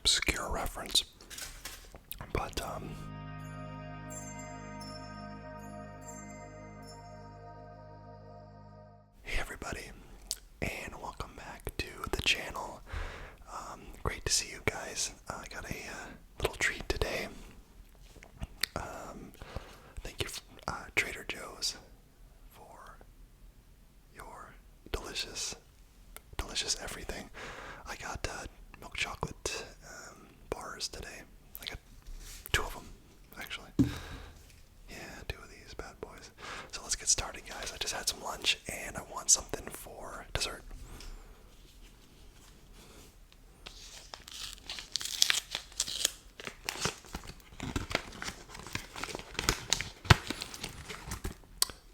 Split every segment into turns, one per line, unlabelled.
obscure reference. But, hey everybody, and welcome back to the channel. Great to see you guys. I got a little treat today. Thank you, Trader Joe's, for your delicious everything. I got milk chocolate bars today. I got 2 of them, actually. Yeah, 2 of these bad boys. So let's get started, guys. I just had some lunch, and I want something for dessert.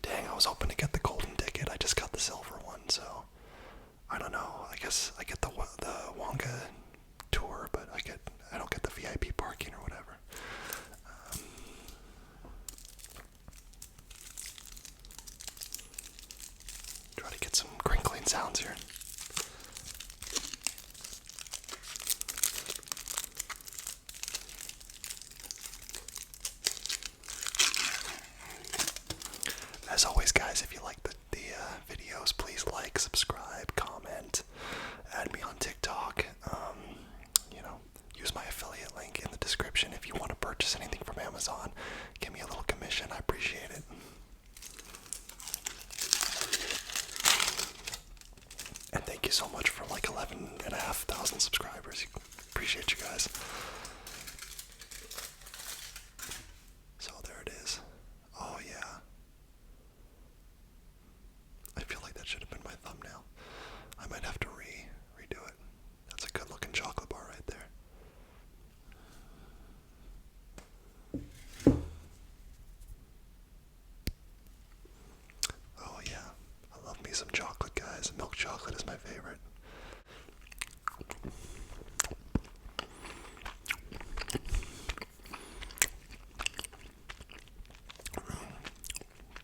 Dang, I was hoping to get the golden ticket. I just got the silver one, so I don't know. I guess I get the Wonka tour, but I don't get the VIP parking or whatever. Try to get some crinkling sounds here. As always, guys, if you like the videos, please like, subscribe, comment, add me on TikTok. Use my affiliate link in the description if you want to purchase anything from Amazon. Give me a little commission. I appreciate it. And thank you so much for like 11,500 subscribers. Appreciate you guys. So there it is. Oh yeah. I feel like that should have been my thumbnail. I might have to redo it. That's a good looking chocolate bar right there. Oh yeah. I love me some chocolate, guys. Milk chocolate is my favorite.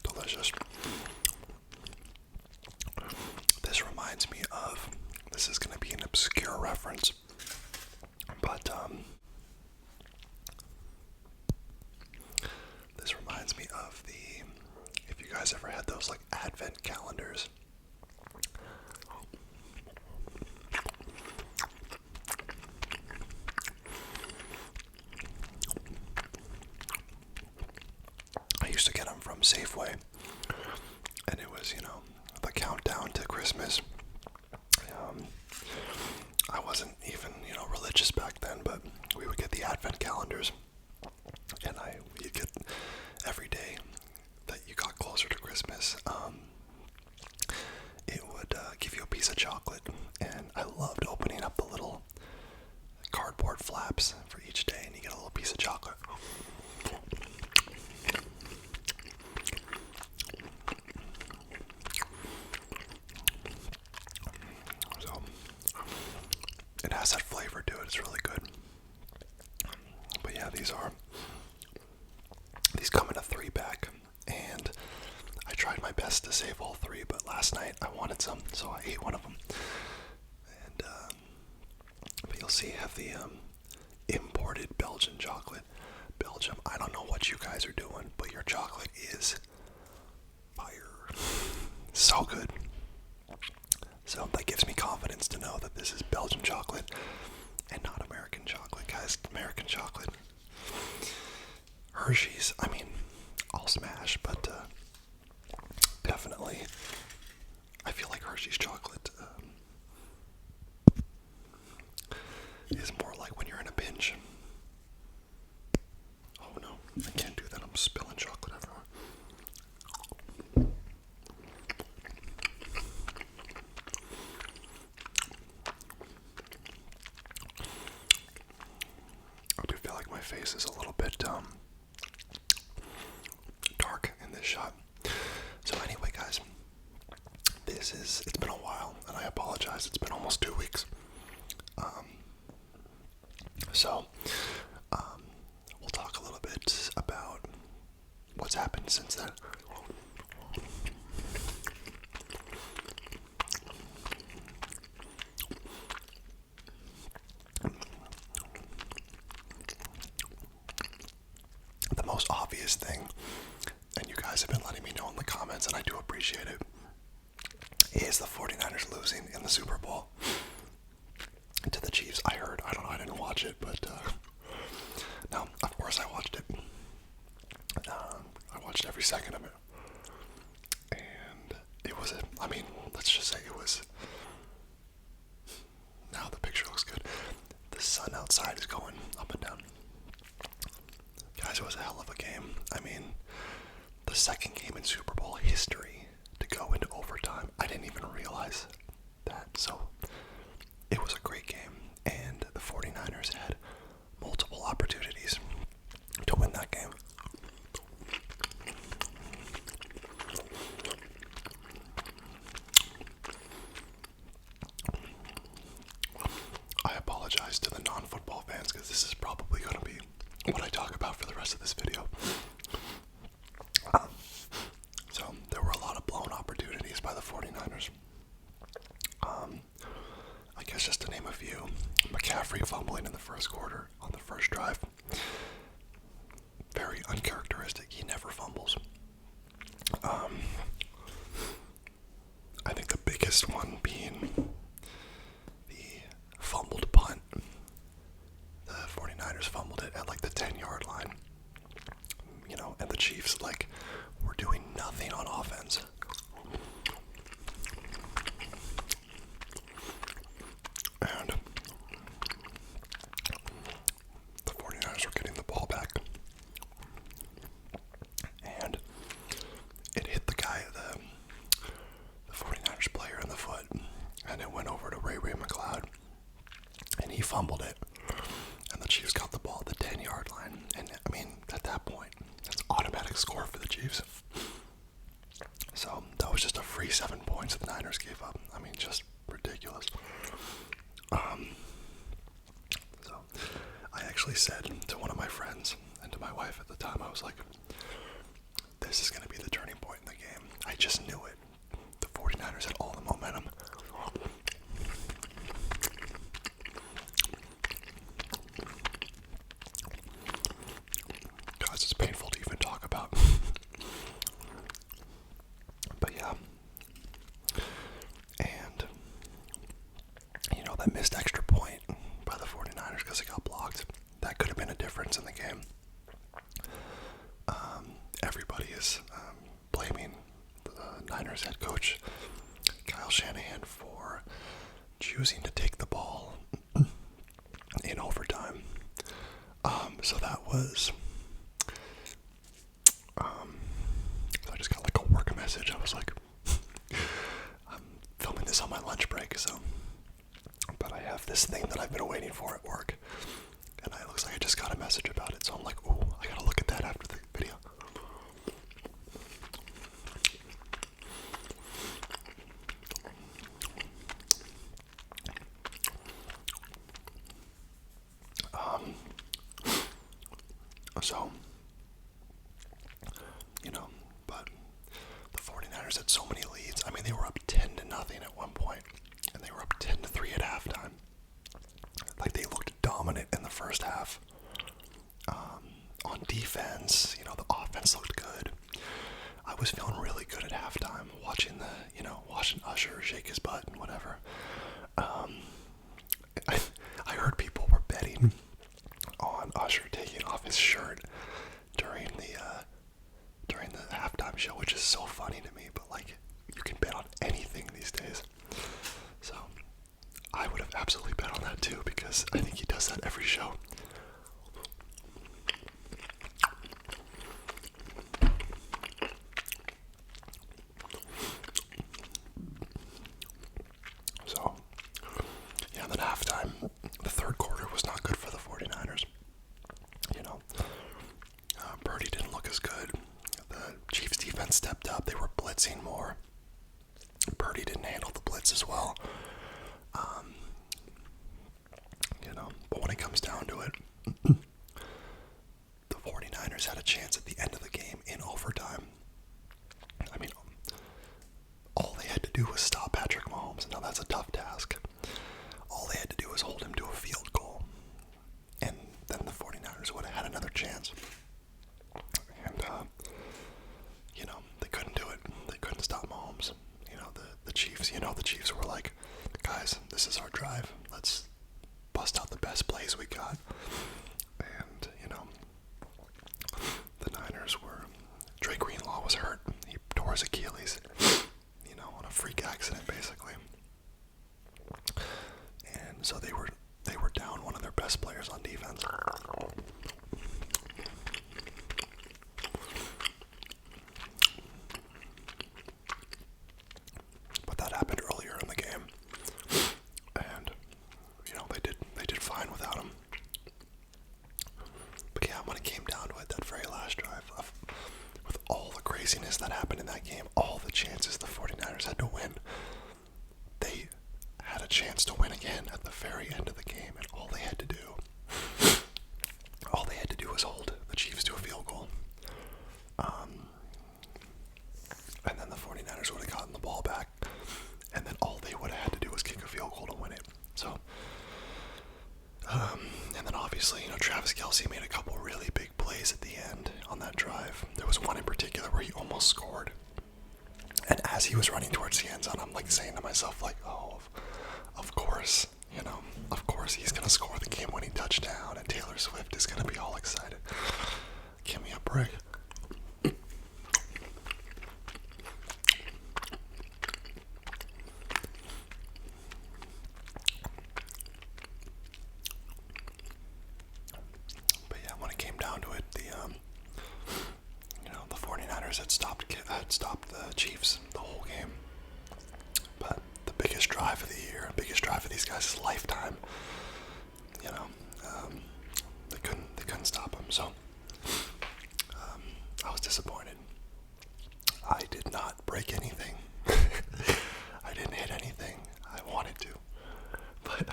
Delicious. This is going to be an obscure reference, but this reminds me of if you guys ever had those like advent calendars. I used to get them from Safeway, and it was, the countdown to Christmas. I wasn't even, religious back then, but we would get the advent calendars, and you'd get every day that you got closer to Christmas, it would give you a piece of chocolate, and I loved opening up the little cardboard flaps for each day, and you get a little piece of chocolate. It has that flavor to it. It's really good. But yeah, these come in a 3-pack, and I tried my best to save all 3, but last night I wanted some, so I ate one of them. And but you'll see, I have the imported Belgian chocolate. Belgium, I don't know what you guys are doing, but your chocolate is fire. So good. So that gives me confidence to know that this is Belgian chocolate and not American chocolate, guys. American chocolate. Hershey's, I'll smash, but definitely, I feel like Hershey's chocolate is more like when you're in a pinch. Oh no, I can't do that. I'm spilling chocolate everywhere. I do feel like my face is a little bit dark in this shot. So anyway, guys, it's been a while, and I apologize. It's been almost 2 weeks. We'll talk a little bit about what's happened since then. biggest thing, and you guys have been letting me know in the comments, and I do appreciate it, is the 49ers losing in the Super Bowl to the Chiefs. I heard. I don't know. I didn't watch it, but no, of course I watched it. I watched every second of it, and it was I mean, let's just say it was. Now the picture looks good. The sun outside is going up and down. Guys, it was a hell of a game. I mean, the second game in Super Bowl history to go into overtime. I didn't even realize that. So it was a great game, and the 49ers had multiple opportunities to win that game. I apologize to the non-football fans because this is probably going to be what I talk about for the rest of this video. So there were a lot of blown opportunities by the 49ers. I guess just to name a few, McCaffrey fumbling in the first quarter on the first drive. Very uncharacteristic. He never fumbles. I think the biggest one being the fumbled punt. The 49ers fumbled it at like the 10-yard line. You know, and the Chiefs like were doing nothing on offense. And the 49ers were getting the ball back. And it hit the guy, the 49ers player in the foot. And it went over to Ray McLeod. And he fumbled it. And the Chiefs got the ball at the 10-yard line. And I mean, at that point, that's automatic score for the Chiefs. So that was just a free 7 points the Niners gave up. I mean, just ridiculous. So I actually said to one of my friends and to my wife at the time, I was like, this is going to be the turning point in the game. I just knew it. The 49ers had all the momentum. Guys, it's painful to even talk about. But yeah. And, you know, that missed extra point by the 49ers because it got blocked. That could have been a difference in the game. Everybody is blaming the Niners head coach, Kyle Shanahan, for choosing to take the ball in overtime. So that was... so I just got like a work message. I was like, I'm filming this on my lunch break, so... But I have this thing that I've been waiting for at work. And it looks like I just got a message about it, so I'm like, ooh, I gotta look at that after the video. So, you know, but the 49ers had so many leads. I mean, they were up 10-0 at one point, and they were up 10-3 at halftime. Like, they looked dominant in the first half. On defense, you know, the offense looked good. I was feeling really good at halftime, watching Usher shake his butt and whatever. I heard people were betting on Usher taking off his shirt during the halftime show, which is so funny to me, but like, you can bet on anything these days. So I would have absolutely bet on that too, because I think he does that every show. So yeah, then halftime, the third quarter was not good for the 49ers. You know, Purdy didn't look as good. The Chiefs defense stepped up. They were blitzing more. Purdy didn't handle the blitz as well. You know, plays we got. And, the Niners were... Dre Greenlaw was hurt. He tore his Achilles, on a freak accident, basically. And so they were down one of their best players on defense. But that happened earlier in the game. And, they did fine without him. But yeah, when it came down to it, that very last drive, with all the craziness that happened in that game, all the chances the 49ers had to win, they had a chance to win again at the very end of the game, and all they had to do was hold the Chiefs to a field goal. And then the 49ers would have gotten the ball back, and then all they would have had to do was kick a field goal to win it. So, and then obviously, Travis Kelce made a couple really big plays at the end on that drive. There was one in particular where he almost scored. And as he was running towards the end zone, I'm like saying to myself, like, oh, of course, of course he's going to score the game-winning touchdown, and Taylor Swift is going to be all excited. Give me a break. But yeah, when it came down to it, the 49ers had stopped the Chiefs the whole game. But the biggest drive of the year, biggest drive of these guys' lifetime, they couldn't stop him. So I was disappointed. I did not break anything. I didn't hit anything. I wanted to, but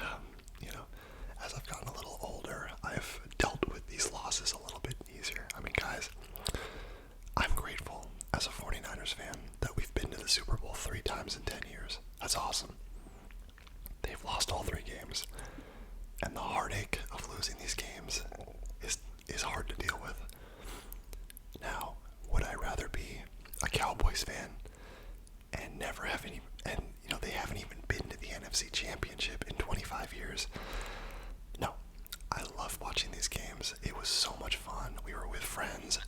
as I've gotten a little older, I've dealt with these losses a little bit easier. I mean, guys, I'm grateful as a 49ers fan that we've been to the Super Bowl 3 times in 10 years. That's awesome. They've lost all 3 games, and the heartache of losing these games is hard to deal with. Now, would I rather be a Cowboys fan and never have any, and they haven't even been to the NFC Championship in 25 years? No. I love watching these games. It was so much fun. We were with friends.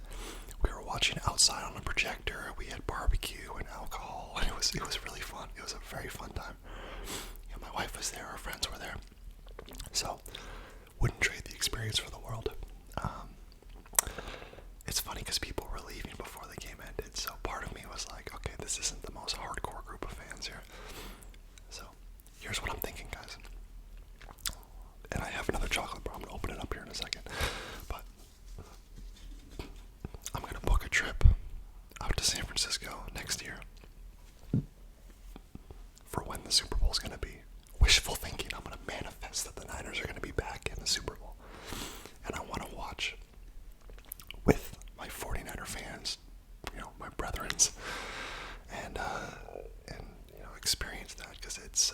We were watching outside on a projector. We had barbecue and alcohol, and it was really fun. It was a very fun time. My wife was there. Our friends were there. So, wouldn't trade the experience for the world. It's funny because people were leaving before the game ended, so part of me was like, okay, this isn't the most hardcore group of fans here. So, here's what I'm thinking, guys. And I have another chocolate bar. I'm going to open it up here in a second. But I'm going to book a trip out to San Francisco next year for when the Super Bowl is going to be. Wishful thinking. I'm going to manifest that the Niners are going to be back in the Super Bowl. And I want to watch with my 49er fans, my brethrens, and experience that, because it's,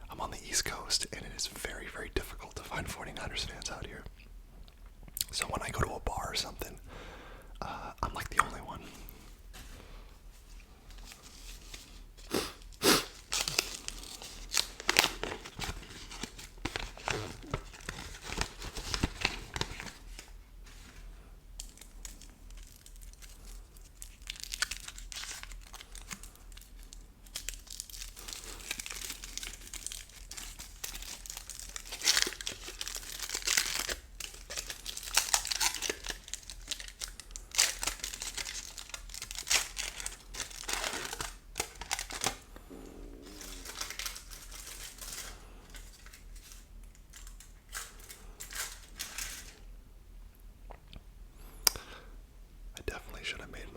I'm on the East Coast, and it is very, very difficult to find 49ers fans out here. So when I go to a bar or something, I'm like the only one. Should have made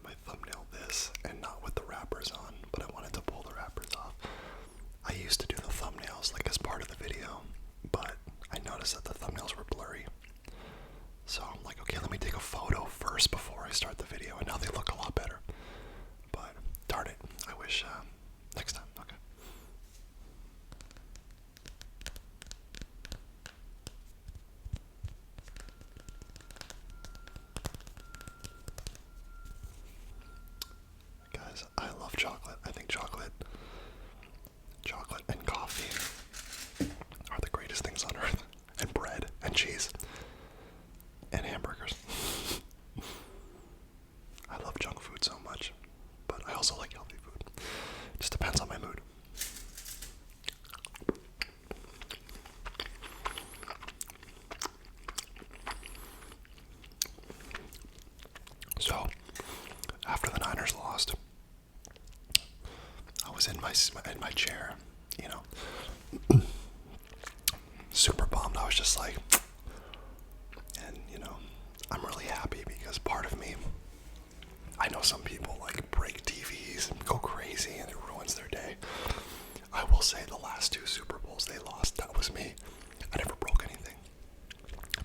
my thumbnail this and not with the wrappers on, but I wanted to pull the wrappers off. I used to do the thumbnails like as part of the video, but I noticed that the thumbnails were blurry. So I'm like, okay, let me take a photo first before I start the video, and now they look a lot better. But darn it, I wish next time. Okay. I love chocolate. I think chocolate and coffee are the greatest things on earth. And in my chair, you know, super bummed. I was just like, and you know, I'm really happy because part of me, I know some people like break TVs and go crazy and it ruins their day. I will say the last two Super Bowls they lost, that was me. I never broke anything,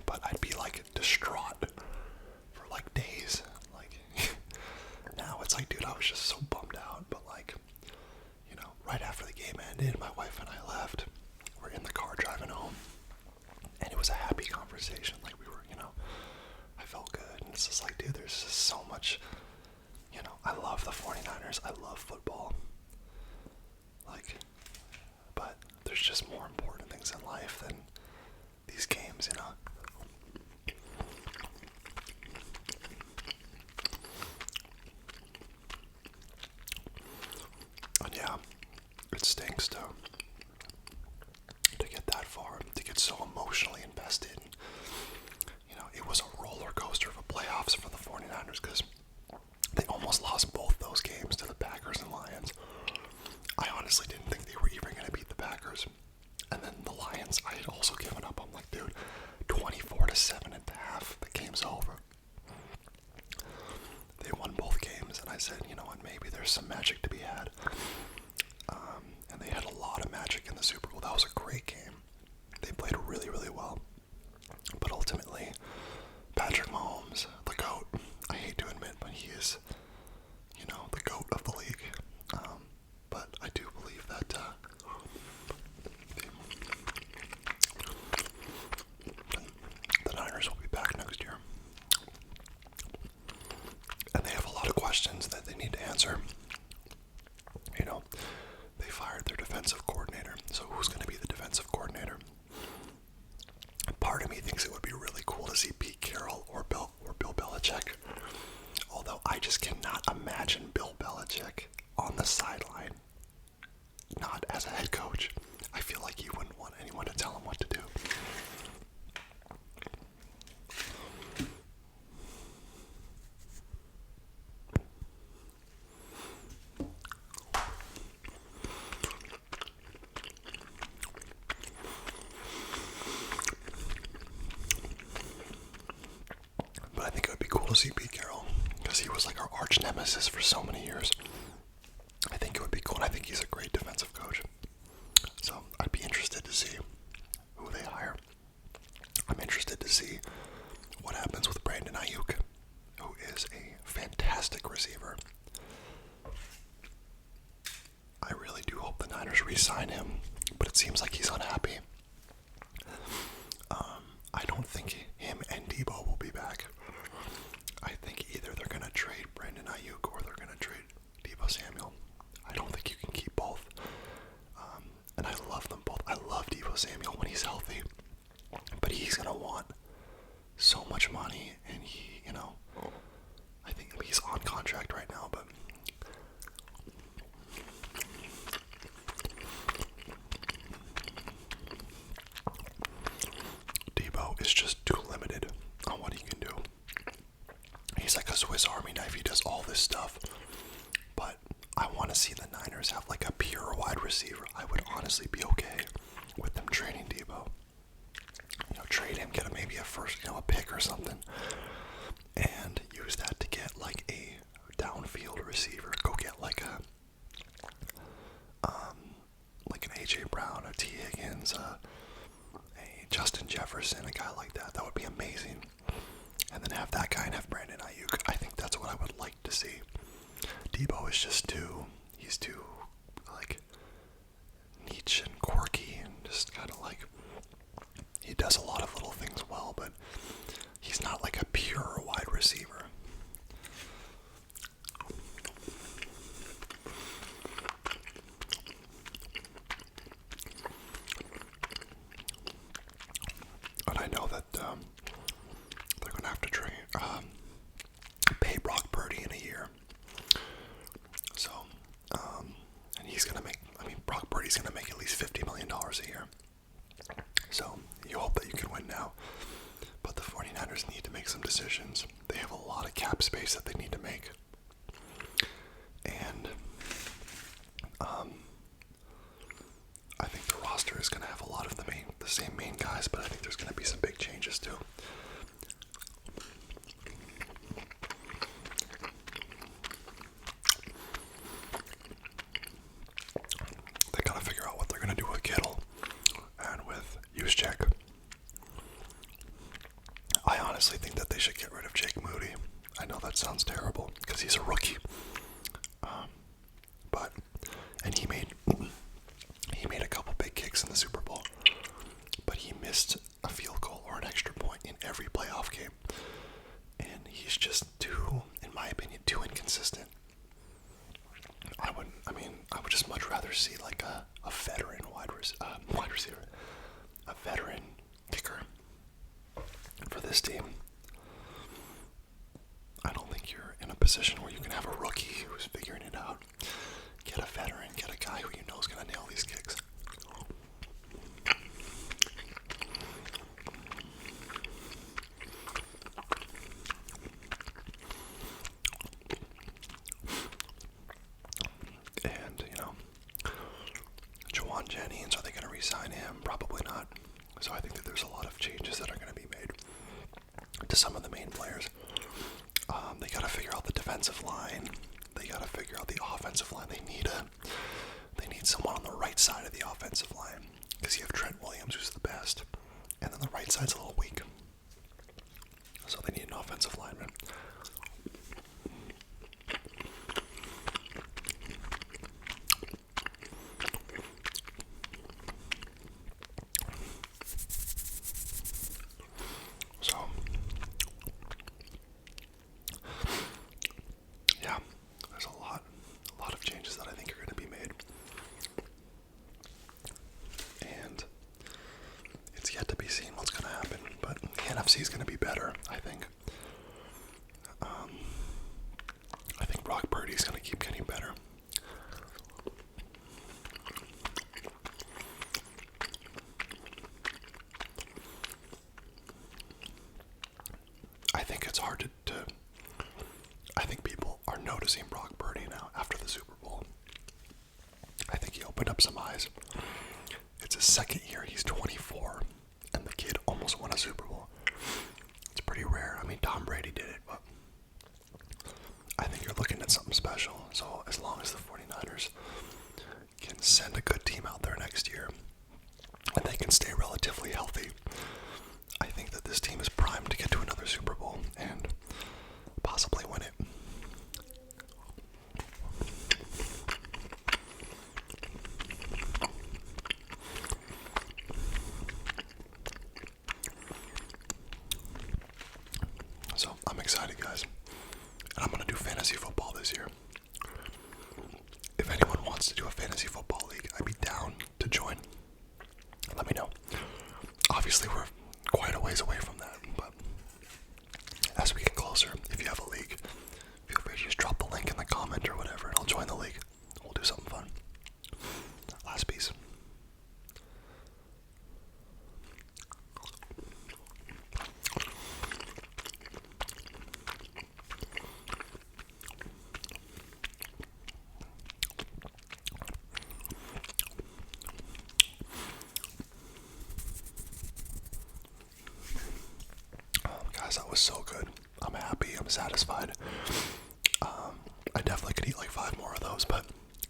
but I'd be like distraught for like days. Like now it's like, dude, I was just so bummed out. But like, you know, right after the game ended, my wife and I left. We're in the car driving home, and it was a happy conversation. Like we were, you know, I felt good, and it's just like, dude, there's just so much. You know, I love the 49ers. I love football. Like, but there's just more important things in life than these games, you know. And yeah, it stinks to get that far, to get so emotionally invested. You know, it was a roller coaster of a playoffs for the 49ers because they almost lost both those games to the Packers and Lions. I honestly didn't think they were even going to beat the Packers. And then the Lions, I had also given up. I'm like, dude, 24-7 at the half, the game's over. They won both games, and I said, you know what, maybe there's some magic to be had. And they had a lot of magic in the Super Bowl. That was a great game. They played really, really well. But ultimately, Patrick Mahomes, the GOAT, I hate to admit, but he is, you know, the GOAT of the league. But I do believe that the Niners will be back next year. And they have a lot of questions that they need to answer. You know, they fired their defensive coordinator. So who's going to be the defensive coordinator? Part of me thinks it would be really cool to see Pete Carroll or Bill Belichick. Although I just cannot imagine Bill Belichick on the sideline, not as a head coach. I feel like he wouldn't want anyone to tell him what to do. But I think it would be cool to see Pete Carroll because he was like our arch nemesis for so many years. I think it would be cool, and I think he's a great defensive coach. So I'd be interested to see who they hire. I'm interested to see what happens with Brandon Ayuk, who is a fantastic receiver. I really do hope the Niners re-sign him, but it seems like he's unhappy. I don't think him and Debo will be back. I think either they're going to trade Brandon Ayuk or they're going to trade Debo Samuel. I don't think you can keep both. And I love them both. I love Debo Samuel when he's healthy. But he's going to want so much money. And he, you know, I think he's on contract right now. But Debo is just too limited on what he can do. He's like a Swiss Army knife. He does all this stuff. But I want to see the Niners have like a pure wide receiver. I would honestly be okay with them trading Debo. You know, trade him, get him maybe a first, you know, a pick or something, and use that to get like a downfield receiver. Go get like a like an AJ Brown, a T Higgins, a Justin Jefferson, a guy like that. That would be amazing. And then have that guy and have Brandon Ayuk. I think that's what I would like to see. Debo is just he's too, like, niche and quirky and just kind of like, he does a lot of little things well, but he's not like a pure wide receiver. But I know that they're going to have to pay Brock Purdy in a year. So, and he's going to make, Brock Purdy's going to make at least $50 million a year. So, you hope that you can win now. But the 49ers need to make some decisions. They have a sounds terrible because he's a rookie. But and he made a couple big kicks in the Super Bowl, but he missed a field goal or an extra point in every playoff game, and he's just too, in my opinion, too inconsistent. I would just much rather see like a veteran wide receiver, a veteran kicker for this team. I don't think you're in a position where you can have a rookie who's figuring it out. Get a veteran, get a guy who you know is going to nail these kicks. And, Juwan Jennings, are they going to re-sign him? Probably not. So I think that there's a lot of changes that are going to be made to some of the main players. They got to figure out the defensive line. They got to figure out the offensive line. They need someone on the right side of the offensive line, because you have Trent Williams, who's the best, and then the right side's a little weak. So they need an offensive lineman. So, yeah, there's a lot of changes that I think are going to be made. And it's yet to be seen what's going to happen, but the NFC is going to be better, I think. I think Brock Purdy's going to keep getting better. I think it's hard to I think people are noticing Brock Purdy now after the Super Bowl. I think he opened up some eyes. It's his second year, he's 24, and the kid almost won a Super Bowl. It's pretty rare. I mean, Tom Brady did it, but I think you're looking at something special. So as long as the 49ers can send a good team out there next year, and they can stay relatively healthy, I think that this team is primed to get to another Super Bowl and possibly win it. So I'm excited, guys. And I'm going to do fantasy football this year. If anyone wants to do a fantasy football league, I'd be down to join. Let me know. Obviously, we're quite a ways away from that, but as we get closer, if you have a league, feel free to just drop the link in the comment or whatever, and I'll join the league. We'll do something fun. Last piece. Guys, that was so good. I'm happy. I'm satisfied. I definitely could eat like 5 more of those, but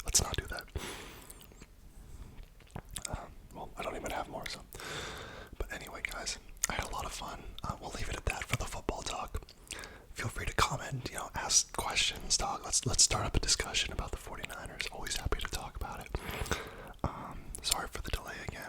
let's not do that. Well, I don't even have more, so. But anyway, guys, I had a lot of fun. We'll leave it at that for the football talk. Feel free to comment, ask questions, talk. Let's start up a discussion about the 49ers. Always happy to talk about it. Sorry for the delay again.